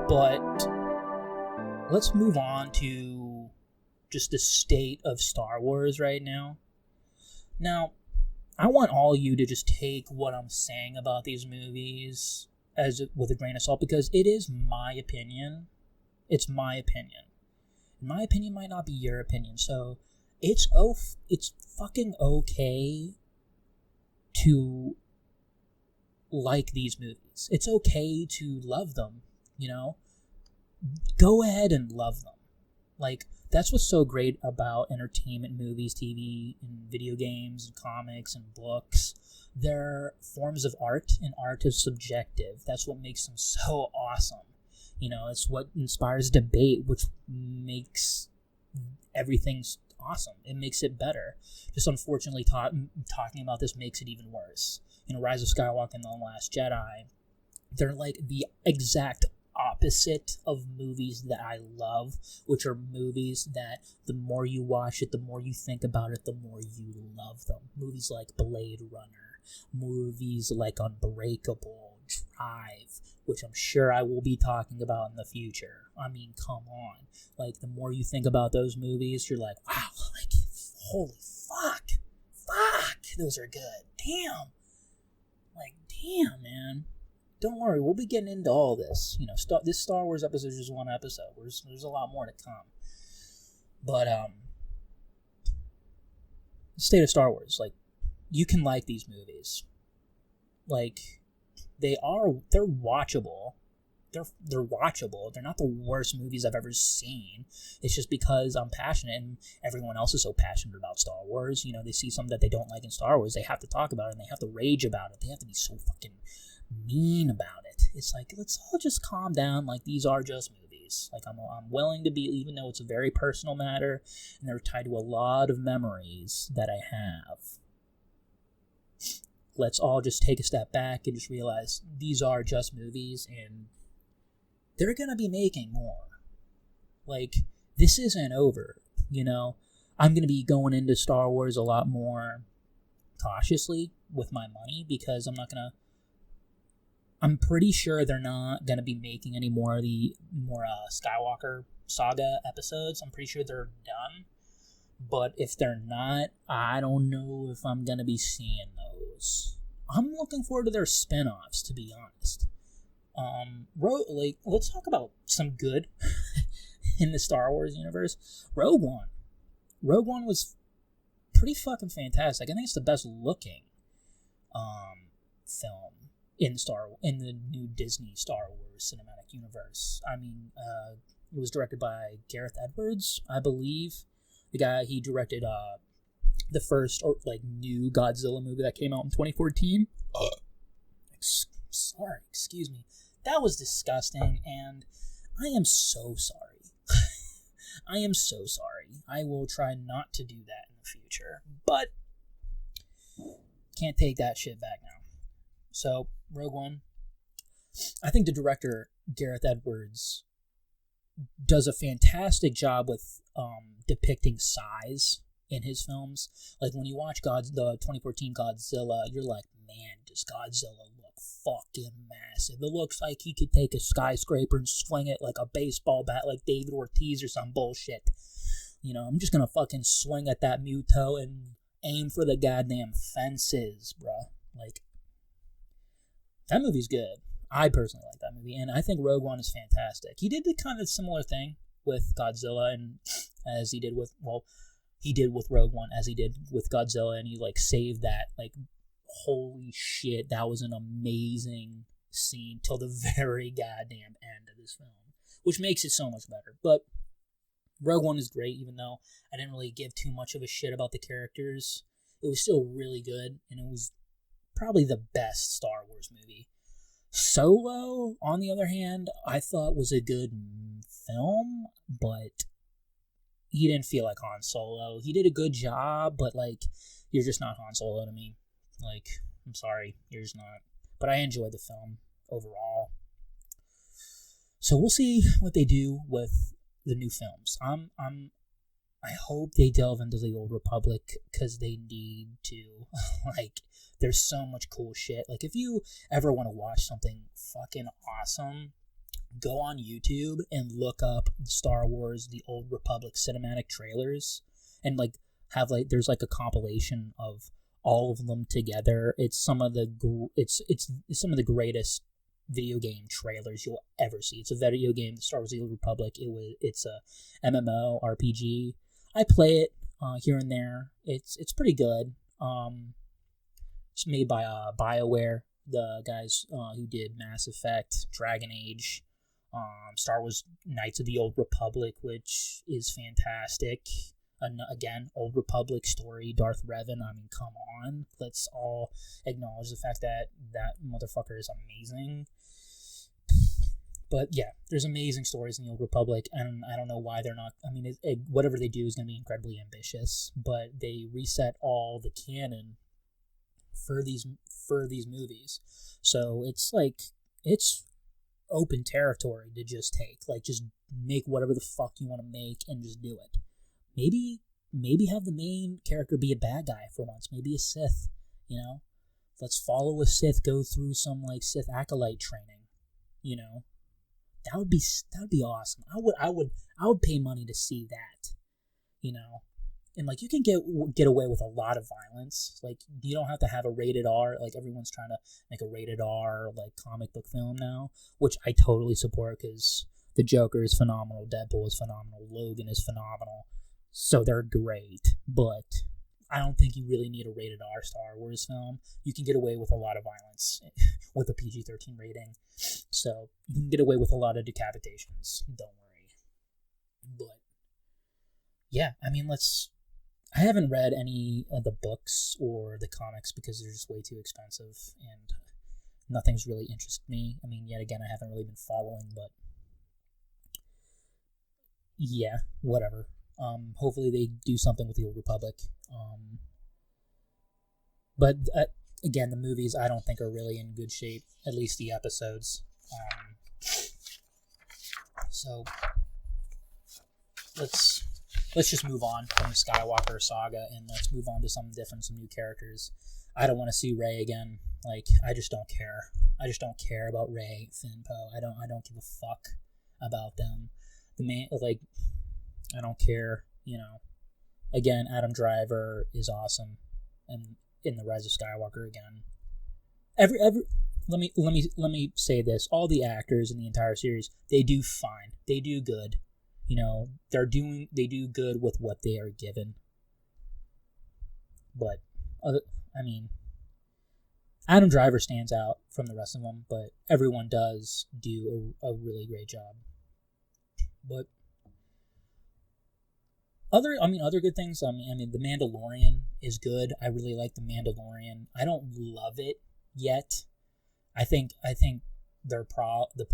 But let's move on to just the state of Star Wars right now. Now, I want all you to just take what I'm saying about these movies with a grain of salt, because it is my opinion. It's my opinion. My opinion might not be your opinion, so it's fucking okay to like these movies. It's okay to love them, you know? Go ahead and love them. Like, that's what's so great about entertainment, movies, TV, and video games, and comics, and books. They're forms of art, and art is subjective. That's what makes them so awesome. You know, it's what inspires debate, which makes everything awesome. It makes it better. Just unfortunately, talking about this makes it even worse. You know, Rise of Skywalker and The Last Jedi, they're like the exact opposite of movies that I love, which are movies that the more you watch it, the more you think about it, the more you love them. Movies like Blade Runner, movies like Unbreakable, Drive, which I'm sure I will be talking about in the future. I mean, come on. Like, the more you think about those movies, you're like, wow, like, holy fuck, those are good. Damn. Like, damn, man. Don't worry, we'll be getting into all this. You know, this Star Wars episode is just one episode. There's a lot more to come. But, the state of Star Wars, like, you can like these movies. Like, they're watchable. They're watchable. They're not the worst movies I've ever seen. It's just because I'm passionate and everyone else is so passionate about Star Wars. You know, they see something that they don't like in Star Wars, they have to talk about it and they have to rage about it. They have to be so fucking mean about it. It's like, let's all just calm down. Like, these are just movies. Like, I'm willing to be, even though it's a very personal matter and they're tied to a lot of memories that I have. Let's all just take a step back and just realize these are just movies and they're going to be making more. Like, this isn't over, you know? I'm going to be going into Star Wars a lot more cautiously with my money because I'm pretty sure they're not going to be making any more of the Skywalker saga episodes. I'm pretty sure they're done. But if they're not, I don't know if I'm going to be seeing those. I'm looking forward to their spin-offs, to be honest. Let's talk about some good in the Star Wars universe. Rogue One. Rogue One was pretty fucking fantastic. I think it's the best looking film in the new Disney Star Wars cinematic universe. I mean, it was directed by Gareth Edwards, I believe. The guy, he directed the first new Godzilla movie that came out in 2014. Excuse me. That was disgusting, and I am so sorry. I am so sorry. I will try not to do that in the future, but can't take that shit back now. So, Rogue One. I think the director, Gareth Edwards, does a fantastic job with depicting size in his films. Like, when you watch the 2014 Godzilla, you're like, man, does Godzilla look fucking massive. It looks like he could take a skyscraper and swing it like a baseball bat, like David Ortiz or some bullshit. You know, I'm just gonna fucking swing at that Muto and aim for the goddamn fences, bruh. Like, that movie's good. I personally like that movie, and I think Rogue One is fantastic. He did the kind of similar thing with Godzilla, and as he did with Rogue One, as he did with Godzilla, and he saved that. Holy shit, that was an amazing scene till the very goddamn end of this film, which makes it so much better. But Rogue One is great, even though I didn't really give too much of a shit about the characters. It was still really good, and it was probably the best Star Wars movie. Solo, on the other hand, I thought was a good film, but he didn't feel like Han Solo. He did a good job, but you're just not Han Solo to me. I'm sorry, you're just not. But I enjoyed the film overall. So we'll see what they do with the new films. I hope they delve into the Old Republic, because they need to. There's so much cool shit. If you ever want to watch something fucking awesome, go on YouTube and look up Star Wars: The Old Republic cinematic trailers, and like have like there's like a compilation of all of them together. It's some of the it's some of the greatest video game trailers you'll ever see. It's a video game, Star Wars: The Old Republic. It's a MMO RPG. I play it here and there. It's pretty good. It's made by BioWare, the guys who did Mass Effect, Dragon Age, Star Wars Knights of the Old Republic, which is fantastic. Again, Old Republic story, Darth Revan. I mean, come on. Let's all acknowledge the fact that that motherfucker is amazing. But yeah, there's amazing stories in the Old Republic, and I don't know why they're not. I mean, whatever they do is going to be incredibly ambitious, but they reset all the canon for these movies. So it's like, it's open territory to just take. Like, just make whatever the fuck you want to make and just do it. Maybe have the main character be a bad guy for once. Maybe a Sith, you know? Let's follow a Sith, go through some, like, Sith acolyte training, you know? That would be awesome. I would pay money to see that, you know? And, like, you can get away with a lot of violence. Like, you don't have to have a rated R. Like, everyone's trying to make a rated R, like, comic book film now, which I totally support, because the Joker is phenomenal, Deadpool is phenomenal, Logan is phenomenal. So they're great, but I don't think you really need a rated R Star Wars film. You can get away with a lot of violence with a PG-13 rating. So you can get away with a lot of decapitations. Don't worry. But yeah, I mean, I haven't read any of the books or the comics because they're just way too expensive and nothing's really interested me. I mean, yet again, I haven't really been following, but yeah, whatever. Hopefully they do something with the Old Republic. But again, the movies I don't think are really in good shape, at least the episodes. So let's just move on from the Skywalker saga and let's move on to something different, some new characters. I don't want to see Rey again. Like, I just don't care. I just don't care about Rey, Finn, Poe. I don't give a fuck about them. I don't care, you know. Again, Adam Driver is awesome, and in The Rise of Skywalker again. Let me say this: all the actors in the entire series, they do fine, they do good, you know. They do good with what they are given. But Adam Driver stands out from the rest of them, but everyone does do a really great job. But other good things. The Mandalorian is good. I really like The Mandalorian. I don't love it yet. I think the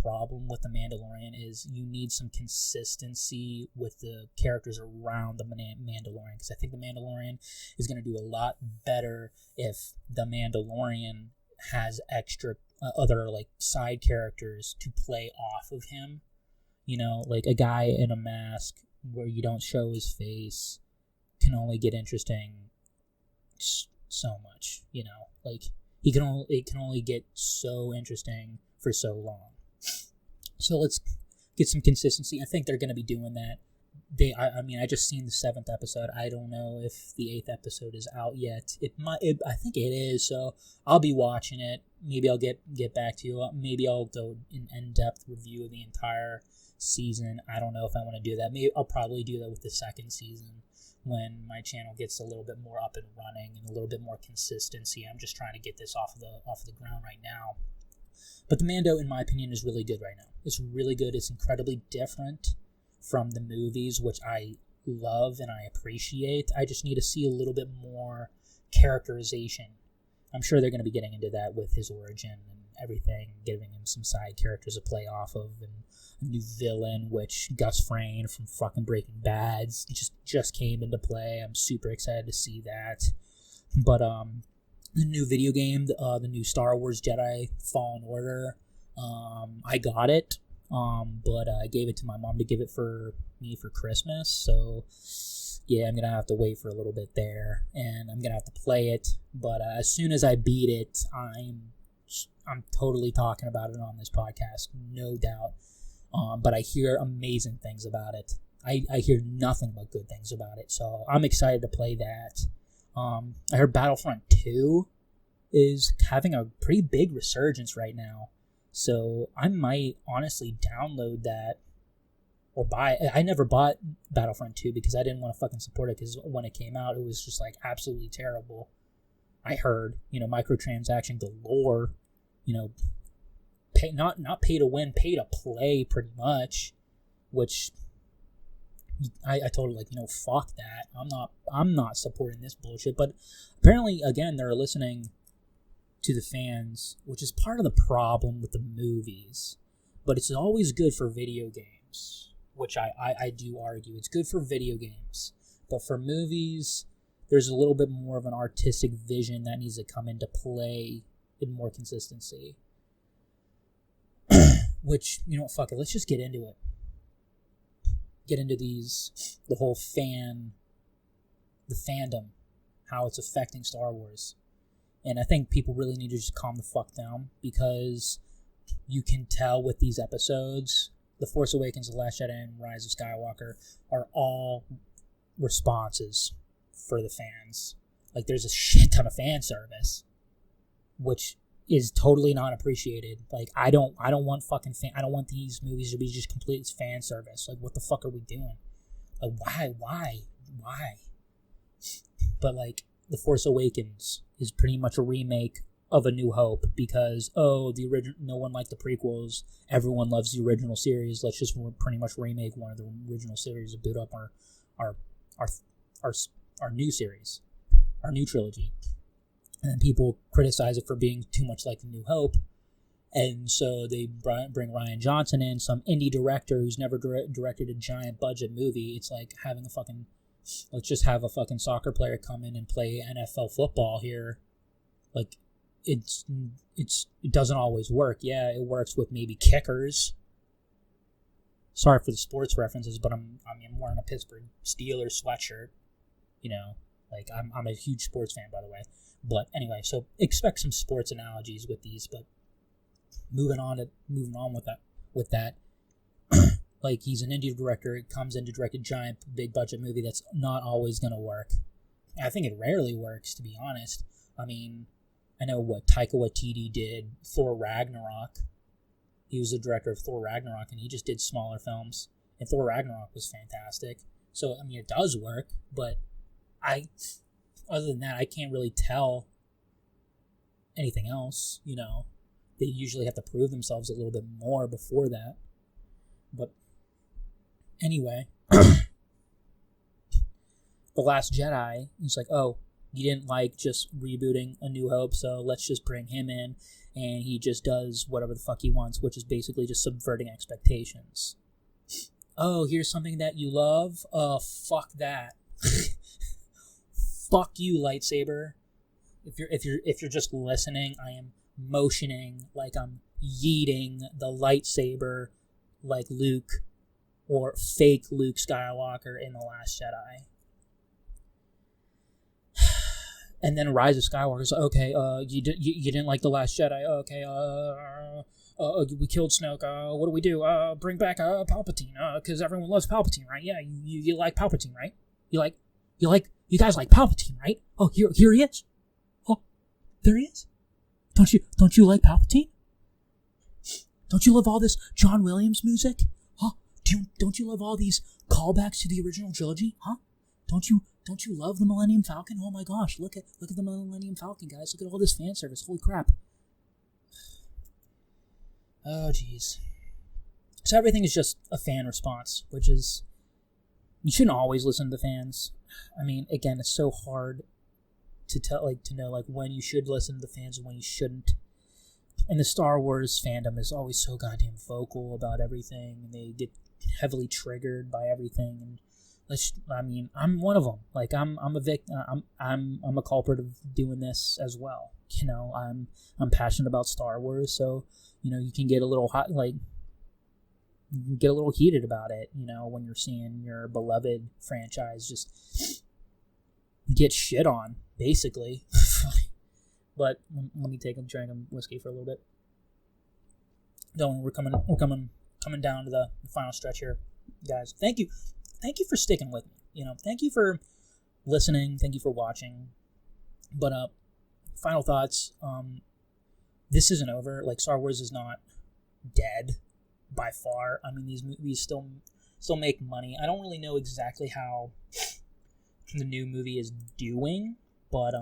problem with The Mandalorian is you need some consistency with the characters around the Mandalorian, because I think The Mandalorian is going to do a lot better if The Mandalorian has extra other like side characters to play off of him. You know, like a guy in a mask where you don't show his face can only get interesting so much, you know. Like, it can only get so interesting for so long. So let's get some consistency. I think they're going to be doing that. I just seen the 7th episode. I don't know if the 8th episode is out yet. I think it is, so I'll be watching it. Maybe I'll get back to you. Maybe I'll do an in-depth review of the entire season. I don't know if I want to do that. Maybe I'll probably do that with the 2nd season when my channel gets a little bit more up and running and a little bit more consistency. I'm just trying to get this off of the ground right now. But the Mando, in my opinion, is really good right now. It's really good. It's incredibly different from the movies, which I love and I appreciate. I just need to see a little bit more characterization. I'm sure they're going to be getting into that with his origin and everything, giving him some side characters to play off of, and a new villain, which Gus Fring from fucking Breaking Bad just came into play. I'm super excited to see that. But the new video game, the new Star Wars Jedi Fallen Order, I got it, but I gave it to my mom to give it for me for Christmas. So yeah, I'm gonna have to wait for a little bit there, and I'm gonna have to play it. But as soon as I beat it, I'm totally talking about it on this podcast, no doubt. but I hear amazing things about it. I hear nothing but good things about it, so I'm excited to play that. I heard Battlefront 2 is having a pretty big resurgence right now, so I might honestly download that or buy it. I never bought Battlefront 2 because I didn't want to fucking support it, because when it came out, it was just like absolutely terrible. I heard, microtransaction galore, pay, not pay to win, pay to play pretty much, which I told her, fuck that. I'm not supporting this bullshit. But apparently, again, they're listening to the fans, which is part of the problem with the movies. But it's always good for video games, which I do argue. It's good for video games. But for movies, there's a little bit more of an artistic vision that needs to come into play in more consistency. Which, fuck it, let's just get into it. Get into the whole the fandom, how it's affecting Star Wars. And I think people really need to just calm the fuck down, because you can tell with these episodes, The Force Awakens, The Last Jedi, and Rise of Skywalker are all responses for the fans. Like, there's a shit ton of fan service, which is totally not appreciated. Like, I don't want I don't want these movies to be just complete fan service. Like, what the fuck are we doing? Like, why? But, like, The Force Awakens is pretty much a remake of A New Hope, because, the original, no one liked the prequels, everyone loves the original series, let's just pretty much remake one of the original series to boot up our new series, our new trilogy. And then people criticize it for being too much like A New Hope, and so they bring Rian Johnson in, some indie director who's never directed a giant budget movie. It's like having let's just have a fucking soccer player come in and play NFL football here. Like, it doesn't always work. Yeah, it works with maybe kickers. Sorry for the sports references, but I'm wearing a Pittsburgh Steelers sweatshirt. I'm a huge sports fan, by the way. But anyway, so expect some sports analogies with these. But moving on with that, like, he's an indie director. It comes in to direct a giant, big budget movie that's not always going to work. I think it rarely works, to be honest. I mean, I know what Taika Waititi did, Thor Ragnarok. He was the director of Thor Ragnarok, and he just did smaller films. And Thor Ragnarok was fantastic. So, I mean, it does work, but other than that, I can't really tell anything else, They usually have to prove themselves a little bit more before that. But anyway, The Last Jedi is like, you didn't like just rebooting A New Hope, so let's just bring him in, and he just does whatever the fuck he wants, which is basically just subverting expectations. Here's something that you love? Fuck that. Fuck you, lightsaber. If you're just listening, I am motioning like I'm yeeting the lightsaber like Luke, or fake Luke Skywalker in The Last Jedi. And then Rise of Skywalker is okay. You didn't like The Last Jedi. Okay. We killed Snoke. What do we do? Bring back Palpatine. Because everyone loves Palpatine, right? Yeah, you like Palpatine, right? You guys like Palpatine, right? Oh, here he is. Oh, there he is. Don't you like Palpatine? Don't you love all this John Williams music? Huh? Don't you love all these callbacks to the original trilogy? Huh? Don't you love the Millennium Falcon? Oh my gosh, look at the Millennium Falcon, guys. Look at all this fan service. Holy crap. Oh, jeez. So everything is just a fan response, which is, you shouldn't always listen to the fans. I mean, again, it's so hard to know when you should listen to the fans and when you shouldn't. And the Star Wars fandom is always so goddamn vocal about everything, and they get heavily triggered by everything. And I'm one of them. Like, I'm a culprit of doing this as well. I'm passionate about Star Wars, so you can get a little hot, you can get a little heated about it. When you're seeing your beloved franchise just get shit on, basically. But let me take a drink of whiskey for a little bit. Don't worry, we're coming coming down to the final stretch here, guys. Thank you for sticking with me. Thank you for listening. Thank you for watching. But final thoughts. This isn't over. Like, Star Wars is not dead by far. I mean, these movies still make money. I don't really know exactly how the new movie is doing, but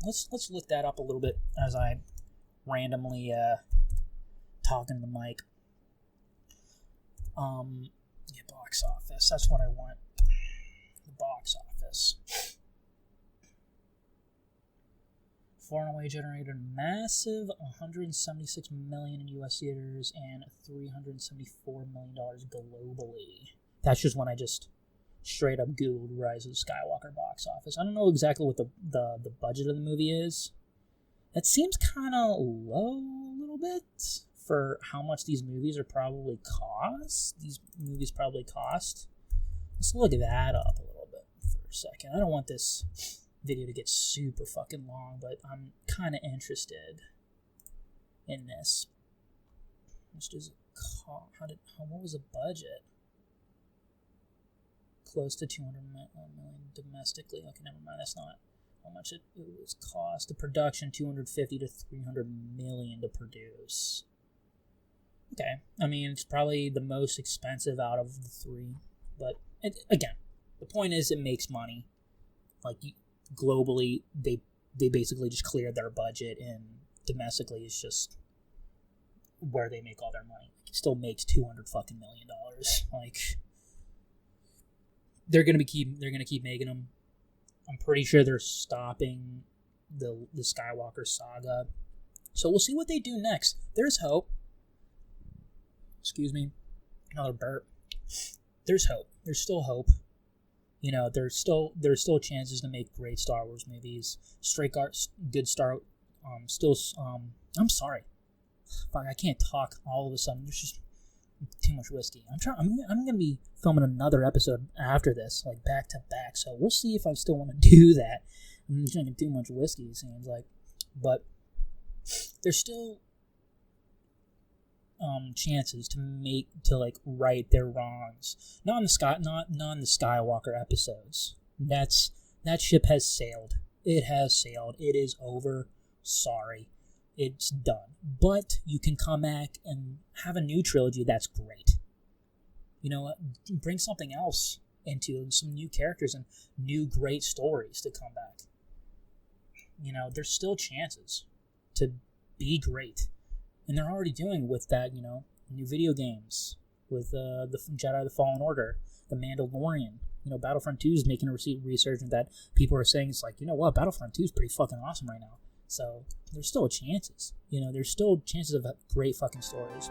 let's look that up a little bit as I randomly talk into the mic. Box office. That's what I want. The box office. Far and away generated a massive $176 million in U.S. theaters and $374 million globally. That's just when I just straight up Googled Rise of the Skywalker box office. I don't know exactly what the budget of the movie is. That seems kind of low a little bit for how much these movies probably cost. Let's look that up a little bit for a second. I don't want this video to get super fucking long, but I'm kind of interested in this. How much does it cost? What was the budget? Close to 200 million domestically. Okay, never mind. That's not how much it was cost. The production, 250 to 300 million to produce. Okay, I mean, it's probably the most expensive out of the three, but again, the point is it makes money. Like, globally, they basically just cleared their budget, and domestically it's just where they make all their money. It still makes $200 fucking million. Like, they're gonna keep making them. I'm pretty sure they're stopping the Skywalker saga, so we'll see what they do next. There's hope. Excuse me, another burp. There's hope. There's still hope. There's still chances to make great Star Wars movies. Good Star. I'm sorry. Fuck, I can't talk all of a sudden. There's just too much whiskey. I'm gonna be filming another episode after this, like back to back. So we'll see if I still want to do that. I'm drinking too much whiskey, it seems like. But there's still chances to right their wrongs. Not in the Skywalker episodes. That ship has sailed. It has sailed. It is over. Sorry. It's done. But you can come back and have a new trilogy that's great. Bring something else into it, some new characters and new great stories to come back. There's still chances to be great. And they're already doing with that, new video games, with the Jedi the Fallen Order, The Mandalorian. Battlefront 2 is making a resurgence that people are saying it's like, what, Battlefront 2 is pretty fucking awesome right now. So there's still chances. There's still chances of great fucking stories.